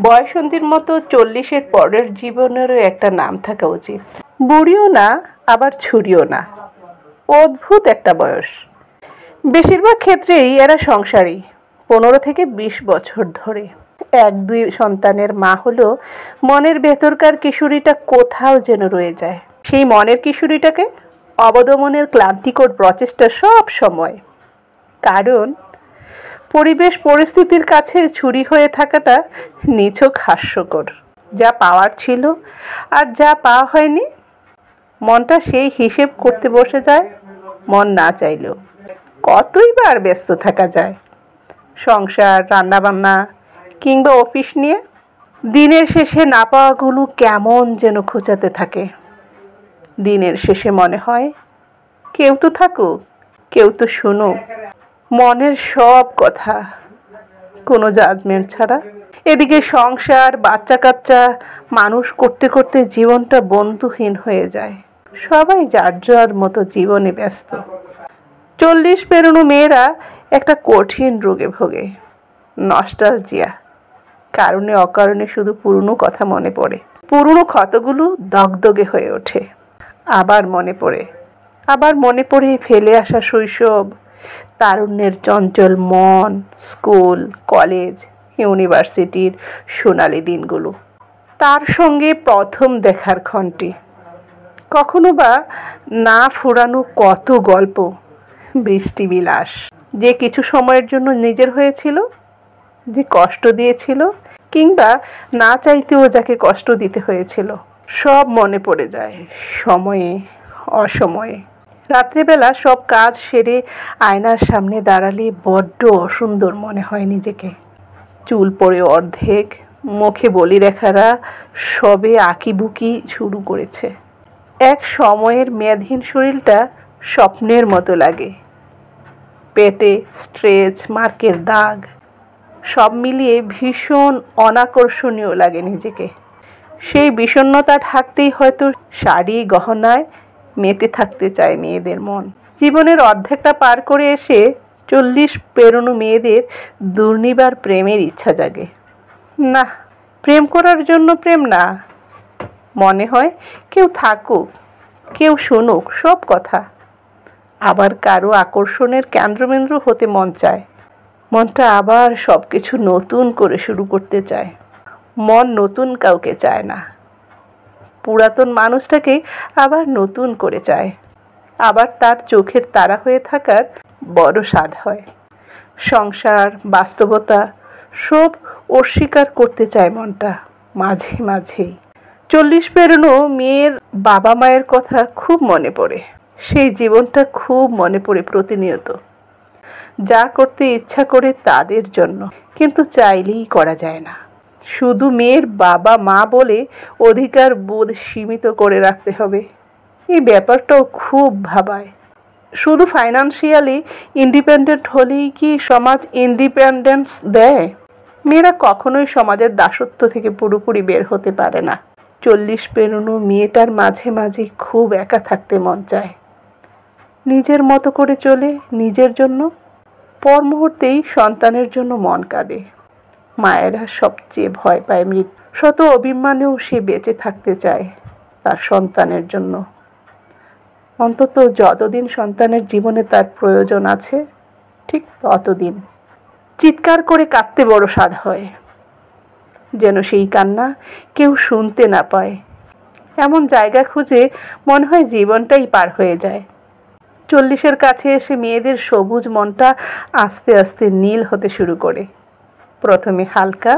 বয়সন্ধির মতো 40-এর পরের জীবনেরও একটা নাম থাকা উচিত। বুড়িও না, আবার ছুরিও না, অদ্ভুত একটা বয়স। বেশিরভাগ ক্ষেত্রেই এরা সংসারী, 15 থেকে 20 বছর ধরে। 1-2 সন্তানের মা হলেও মনের ভেতরকার কিশোরীটা কোথাও যেন রয়ে যায়। সেই মনের কিশোরীটাকে অবদমনের ক্লান্তিকর প্রচেষ্টা সব সময়। কারণ পরিবেশ পরিস্থিতির কাছে ছুরি হয়ে থাকাটা নিছক হাস্যকর। যা পাওয়ার ছিল আর যা পাওয়া হয়নি, মনটা সেই হিসেব করতে বসে যায়। মন না চাইলেও কতই বার ব্যস্ত থাকা যায় সংসার, রান্নাবান্না কিংবা অফিস নিয়ে। দিনের শেষে না পাওয়াগুলো কেমন যেন খোঁচাতে থাকে। দিনের শেষে মনে হয় কেউ তো থাকুক, কেউ তো শুনুক মনের সব কথা, কোনো জাজমেন্ট ছাড়া। এদিকে সংসার, বাচ্চা কাচ্চা মানুষ করতে করতে জীবনটা বন্ধুহীন হয়ে যায়। সবাই যার যার মতো জীবনে ব্যস্ত। 40 পেরোনো মেয়েরা একটা কঠিন রোগে ভোগে, নস্টালজিয়া। কারণে অকারণে শুধু পুরনো কথা মনে পড়ে। পুরনো ক্ষতগুলো দগদগে হয়ে ওঠে। আবার মনে পড়ে ফেলে আসা শৈশব, তারুণ্যের চঞ্চল মন, স্কুল, কলেজ, ইউনিভার্সিটির সোনালি দিনগুলো। তার সঙ্গে প্রথম দেখার ক্ষণটি, কখনো বা না ফুরানো কত গল্প, বৃষ্টি বিলাস, যে কিছু সময়ের জন্য নিজের হয়েছিল, যে কষ্ট দিয়েছিল কিংবা না চাইতেও যাকে কষ্ট দিতে হয়েছিল, সব মনে পড়ে যায় সময়ে অসময়ে। রাত্রেবেলা সব কাজ সেরে আয়নার সামনে দাঁড়ালে বড্ড অসুন্দর মনে হয় নিজেকে। চুল পড়ে অর্ধেক, মুখে বলি রেখারা সবে আঁকিবুকি শুরু করেছে। এক সময়ের মেদহীন শরীরটা স্বপ্নের মতো লাগে। পেটে স্ট্রেচ মার্কের দাগ, সব মিলিয়ে ভীষণ অনাকর্ষণীয় লাগে নিজেকে। সেই বিষণ্ণতা ঢাকতেই হয়তো শাড়ি গহনায় মেতে থাকতে চায় মেয়েদের মন। জীবনের অর্ধেকটা পার করে এসে 40 পেরোনো মেয়েদের দুর্নিবার প্রেমের ইচ্ছা জাগে। না, প্রেম করার জন্য প্রেম না, মনে হয় কেউ থাকুক, কেউ শুনুক সব কথা। আবার কারো আকর্ষণের কেন্দ্রবিন্দু হতে মন চায়। মনটা আবার সব কিছু নতুন করে শুরু করতে চায়। মন নতুন কাউকে চায় না, পুরাতন মানুষটাকে আবার নতুন করে চায়। আবার তার চোখের তারা হয়ে থাকার বড় স্বাদ হয়। সংসার, বাস্তবতা সব অস্বীকার করতে চায় মনটা মাঝে মাঝেই। 40 পেরোনো মেয়ের বাবা মায়ের কথা খুব মনে পড়ে। সেই জীবনটা খুব মনে পড়ে প্রতিনিয়ত। যা করতে ইচ্ছা করে তাদের জন্য, কিন্তু চাইলেই করা যায় না। শুধু মেয়ের বাবা মা বলে অধিকার বোধ সীমিত করে রাখতে হবে, এই ব্যাপারটাও খুব ভাবায়। শুধু ফাইন্যান্সিয়ালি ইন্ডিপেন্ডেন্ট হলেই কি সমাজ ইন্ডিপেন্ডেন্স দেয়? মেয়েরা কখনোই সমাজের দাসত্ব থেকে পুরোপুরি বের হতে পারে না। 40 পেরোনো মেয়েটার মাঝে মাঝে খুব একা থাকতে মন চায়। নিজের মতো করে চলে, নিজের জন্য। পর মুহূর্তেই সন্তানের জন্য মন কাঁদে। মায়েরা সবচেয়ে ভয় পায় মৃত্যু। শত অভিমানেও সে বেঁচে থাকতে চায় তার সন্তানের জন্য। অন্তত যতদিন সন্তানের জীবনে তার প্রয়োজন আছে, ঠিক ততদিন। চিৎকার করে কাঁদতে বড় স্বাদ হয়, যেন সেই কান্না কেউ শুনতে না পায়। এমন জায়গা খুঁজে মনে হয় জীবনটাই পার হয়ে যায়। 40-এর কাছে এসে মেয়েদের সবুজ মনটা আস্তে আস্তে নীল হতে শুরু করে। প্রথমে হালকা,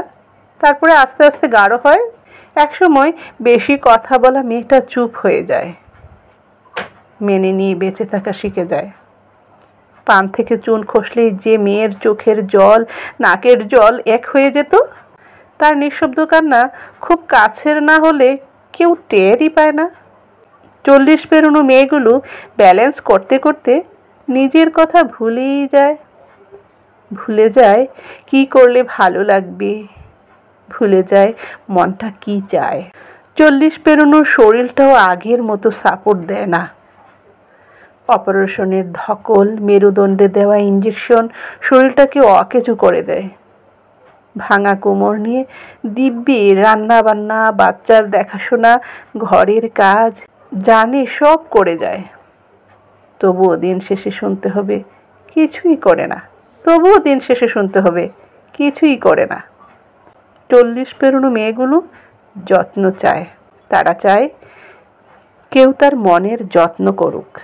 তারপরে আস্তে আস্তে গাঢ় হয়। একসময় বেশি কথা বলা মেয়েটা চুপ হয়ে যায়, মেনে নিয়ে বেঁচে থাকা শিখে যায়। পান থেকে চুন খসলেই যে মেয়ের চোখের জল, নাকের জল এক হয়ে যেত, তার নিঃশব্দ কান্না খুব কাছের না হলে কেউ টেরই পায় না। 40 পেরোনো মেয়েগুলো ব্যালেন্স করতে করতে নিজের কথা ভুলে যায় কি করলে ভালো লাগবে, ভুলে যায় মনটা কি চায়। 40 পেরোনো শরীরটাও আগের মতো সাপোর্ট দেয় না। অপারেশনের ধকল, মেরুদণ্ডে দেওয়া ইঞ্জেকশন শরীরটাকে অকেজো করে দেয়। ভাঙা কোমর নিয়ে দিব্যি রান্না বান্না, বাচ্চার দেখাশোনা, ঘরের কাজ জানে, সব করে যায়। তবুও দিন শেষে শুনতে হবে কিছুই করে না। তবুও দিন শেষে শুনতে হবে কিছুই করে না। 40 পেরোনো মেয়েগুলো যত্ন চায়। তারা চায় কেউ তার মনের যত্ন করুক।